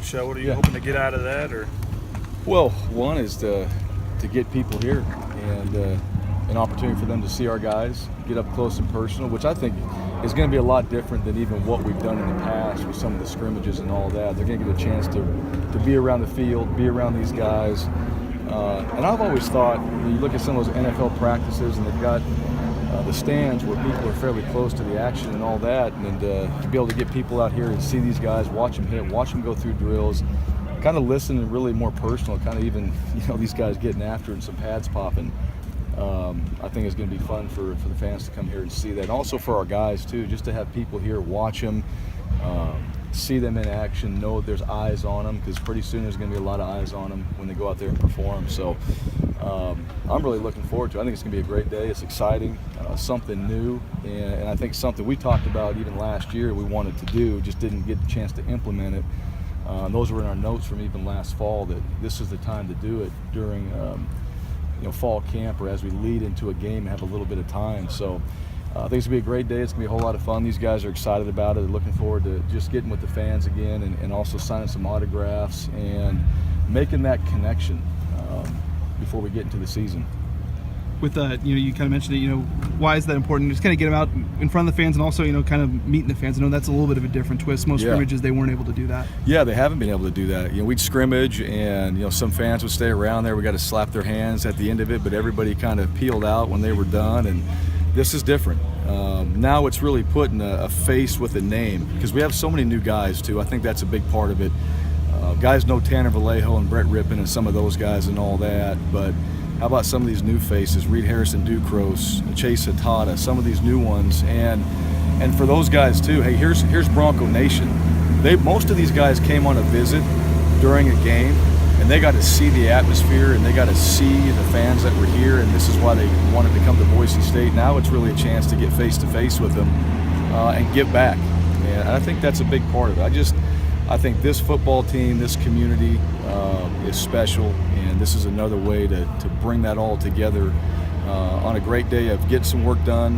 So what are you hoping to get out of that? Or Well, one is to get people here and an opportunity for them to see our guys, get up close and personal, which I think is going to be a lot different than even what we've done in the past with some of the scrimmages and all that. They're going to get a chance to be around the field, be around these guys. And I've always thought, when you look at some of those NFL practices and they've got the stands where people are fairly close to the action and all that, and to be able to get people out here and see these guys, watch them hit, watch them go through drills, kind of listen and really more personal, kind of even, these guys getting after it and some pads popping. I think it's going to be fun for the fans to come here and see that. And also for our guys, too, just to have people here watch them, see them in action, know there's eyes on them, because pretty soon there's going to be a lot of eyes on them when they go out there and perform. So I'm really looking forward to it. I think it's going to be a great day. It's exciting, something new, and I think something we talked about even last year we wanted to do, just didn't get the chance to implement it. Those were in our notes from even last fall, that this is the time to do it during fall camp or as we lead into a game and have a little bit of time. So I think it's going to be a great day. It's going to be a whole lot of fun. These guys are excited about it. They're looking forward to just getting with the fans again and also signing some autographs and making that connection before we get into the season. With you kind of mentioned it, why is that important? Just kind of get them out in front of the fans and also, kind of meeting the fans. I know that's a little bit of a different twist. Most scrimmages, they weren't able to do that. Yeah, they haven't been able to do that. We'd scrimmage and, some fans would stay around there. We got to slap their hands at the end of it, but everybody kind of peeled out when they were done. And this is different. Now it's really putting a face with a name, because we have so many new guys, too. I think that's a big part of it. Guys know Tanner Vallejo and Brett Rippon and some of those guys and all that, but how about some of these new faces, Reed Harrison Ducros, Chase Hatada, some of these new ones, and for those guys too. Hey, here's Bronco Nation. Most of these guys came on a visit during a game, and they got to see the atmosphere and they got to see the fans that were here, and this is why they wanted to come to Boise State. Now it's really a chance to get face to face with them and give back, and I think that's a big part of it. I think this football team, this community is special, and this is another way to bring that all together on a great day of getting some work done,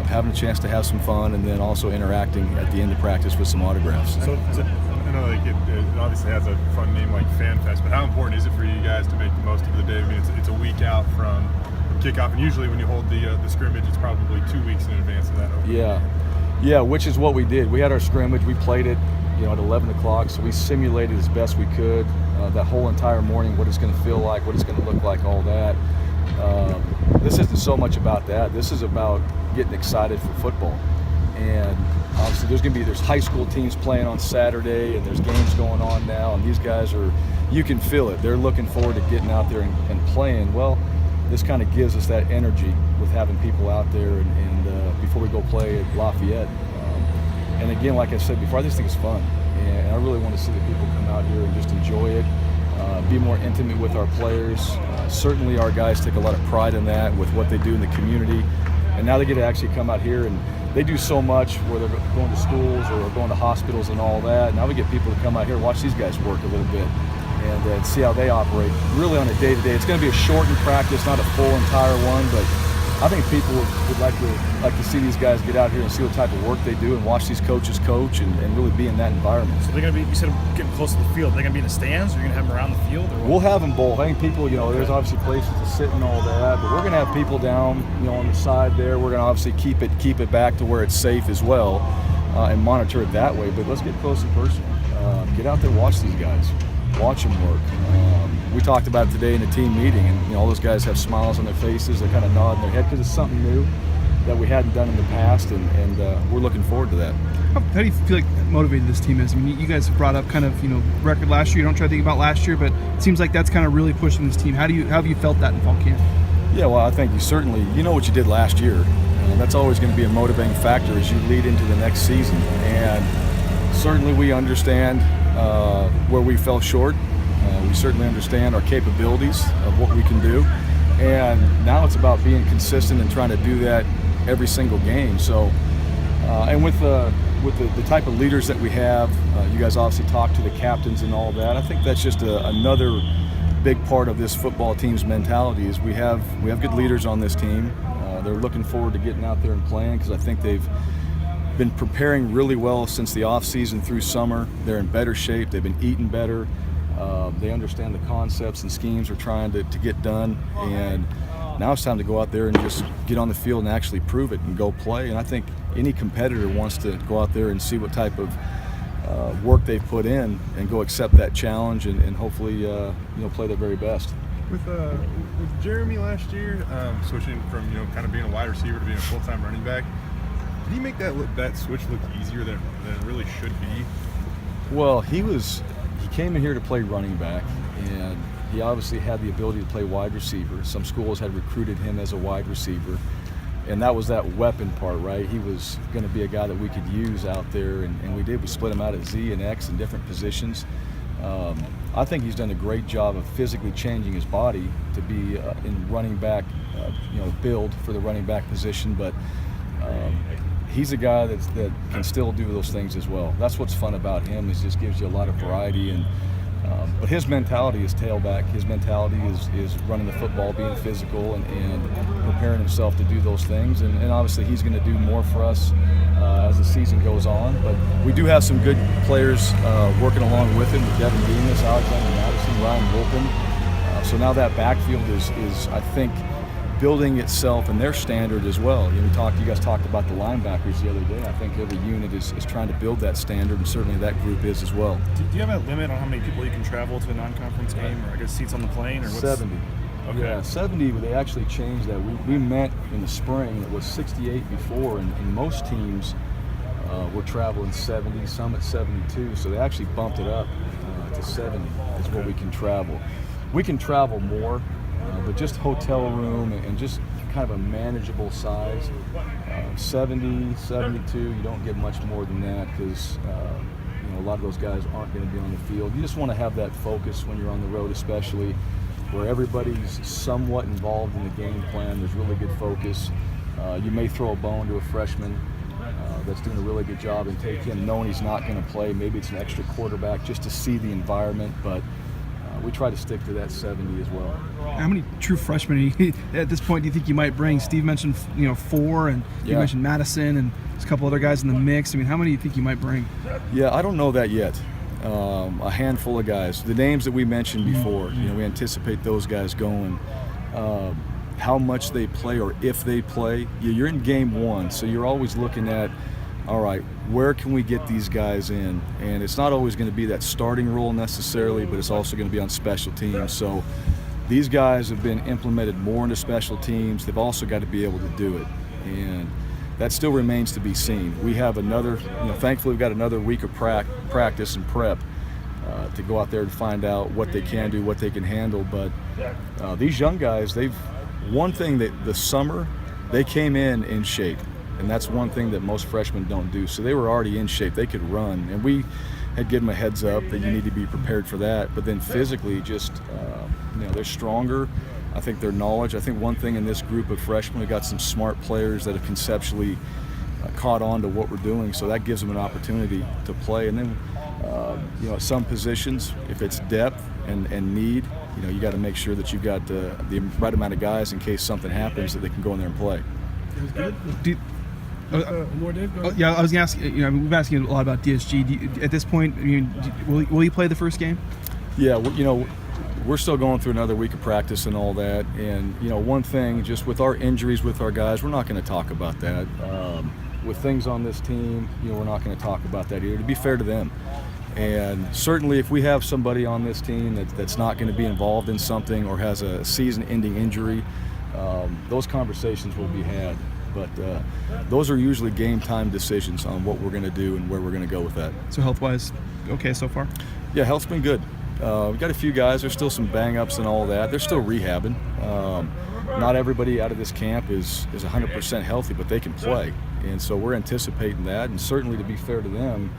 having a chance to have some fun, and then also interacting at the end of practice with some autographs. So I know it obviously has a fun name like Fan Fest, but how important is it for you guys to make the most of the day? I mean, it's a week out from kickoff, and usually when you hold the scrimmage, it's probably 2 weeks in advance of that. Yeah, which is what we did. We had our scrimmage, we played it at 11 o'clock, so we simulated as best we could that whole entire morning, what it's going to feel like, what it's going to look like, all that. This isn't so much about that. This is about getting excited for football. And obviously there's high school teams playing on Saturday, and there's games going on now, and these guys you can feel it. They're looking forward to getting out there and playing. Well, this kind of gives us that energy with having people out there and before we go play at Lafayette. And again, like I said before, I just think it's fun, and I really want to see the people come out here and just enjoy it, be more intimate with our players. Certainly our guys take a lot of pride in that with what they do in the community, and now they get to actually come out here, and they do so much where they're going to schools or going to hospitals and all that. Now we get people to come out here and watch these guys work a little bit and see how they operate really on a day-to-day. It's going to be a shortened practice, not a full entire one, but I think people would like to see these guys get out here and see what type of work they do and watch these coaches coach and really be in that environment. So they're going to be, you said, getting close to the field. They're going to be in the stands, or you're going to have them around the field? Or what? We'll have them both. I think people, there's obviously places to sit and all that, but we're going to have people down, on the side there. We're going to obviously keep it back to where it's safe as well, and monitor it that way. But let's get close and personal. Get out there, watch these guys, watch them work. We talked about it today in the team meeting, and all those guys have smiles on their faces. They're kind of nodding their head because it's something new that we hadn't done in the past, and we're looking forward to that. How do you feel like motivated this team is? I mean, you guys have brought up kind of record last year. You don't try to think about last year, but it seems like that's kind of really pushing this team. How have you felt that in fall camp? Yeah, well, I think you know what you did last year. That's always going to be a motivating factor as you lead into the next season, and certainly we understand where we fell short. We certainly understand our capabilities of what we can do, and now it's about being consistent and trying to do that every single game. So, and with the type of leaders that we have, you guys obviously talk to the captains and all that. I think that's just another big part of this football team's mentality is we have good leaders on this team. They're looking forward to getting out there and playing because I think they've been preparing really well since the off season through summer. They're in better shape. They've been eating better. They understand the concepts and schemes we're trying to get done, and now it's time to go out there and just get on the field and actually prove it and go play. And I think any competitor wants to go out there and see what type of work they've put in and go accept that challenge and hopefully play their very best. With Jeremy last year, switching from kind of being a wide receiver to being a full-time running back, did he make that switch look easier than it really should be? Well, he came in here to play running back, and he obviously had the ability to play wide receiver. Some schools had recruited him as a wide receiver, and that was that weapon part, right? He was going to be a guy that we could use out there, and we did. We split him out at Z and X in different positions. I think he's done a great job of physically changing his body to be in running back, build for the running back position, but he's a guy that can still do those things as well. That's what's fun about him, is just gives you a lot of variety. But his mentality is tailback. His mentality is running the football, being physical, and preparing himself to do those things. And obviously he's going to do more for us as the season goes on. But we do have some good players working along with him, with Devin Demas, Alexander Madison, Ryan Wilpin. So now that backfield is I think, building itself and their standard as well. You guys talked about the linebackers the other day. I think every unit is trying to build that standard, and certainly that group is as well. Do you have a limit on how many people you can travel to a non-conference game, or I guess seats on the plane, or what's 70. Okay. Yeah, 70. They actually changed that. We met in the spring. It was 68 before, and most teams were traveling 70, some at 72. So they actually bumped it up to 70 is what we can travel. We can travel more. But just hotel room and just kind of a manageable size. 70, 72, you don't get much more than that because a lot of those guys aren't going to be on the field. You just want to have that focus when you're on the road, especially where everybody's somewhat involved in the game plan. There's really good focus. You may throw a bone to a freshman that's doing a really good job and take him knowing he's not going to play. Maybe it's an extra quarterback just to see the environment, but we try to stick to that 70 as well. How many true freshmen at this point do you think you might bring? Steve mentioned 4, and you mentioned Madison, and there's a couple other guys in the mix. I mean, how many do you think you might bring? Yeah, I don't know that yet. A handful of guys. The names that we mentioned before, we anticipate those guys going. How much they play or if they play, you're in game one, so you're always looking at, all right, where can we get these guys in? And it's not always going to be that starting role necessarily, but it's also going to be on special teams. So these guys have been implemented more into special teams. They've also got to be able to do it. And that still remains to be seen. We have another, thankfully we've got another week of practice and prep to go out there and find out what they can do, what they can handle. But these young guys, one thing that the summer, they came in shape. And that's one thing that most freshmen don't do. So they were already in shape. They could run. And we had given them a heads up that you need to be prepared for that. But then physically, just, they're stronger. I think their knowledge. I think one thing in this group of freshmen, we got some smart players that have conceptually caught on to what we're doing. So that gives them an opportunity to play. And then, at some positions, if it's depth and need, you got to make sure that you've got the right amount of guys in case something happens that they can go in there and play. More Dave? Yeah, I was going to ask, we've been asking a lot about DSG. At this point, will you play the first game? Yeah, we're still going through another week of practice and all that. And, one thing, just with our injuries with our guys, we're not going to talk about that. With things on this team, we're not going to talk about that either, to be fair to them. And certainly if we have somebody on this team that's not going to be involved in something or has a season-ending injury, those conversations will be had. But those are usually game time decisions on what we're going to do and where we're going to go with that. So health-wise, okay so far? Yeah, health's been good. We've got a few guys. There's still some bang-ups and all that. They're still rehabbing. Not everybody out of this camp is 100% healthy, but they can play. And so we're anticipating that. And certainly, to be fair to them,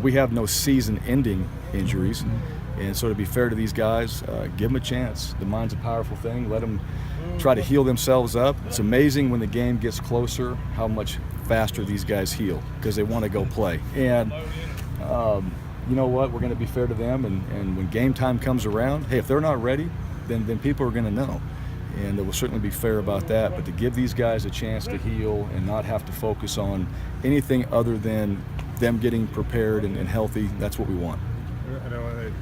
we have no season-ending injuries. And so to be fair to these guys, give them a chance. The mind's a powerful thing. Let them try to heal themselves up. It's amazing when the game gets closer how much faster these guys heal because they want to go play. And you know what? We're going to be fair to them. And when game time comes around, hey, if they're not ready, then people are going to know. and we'll certainly be fair about that. But to give these guys a chance to heal and not have to focus on anything other than them getting prepared and healthy, that's what we want. I know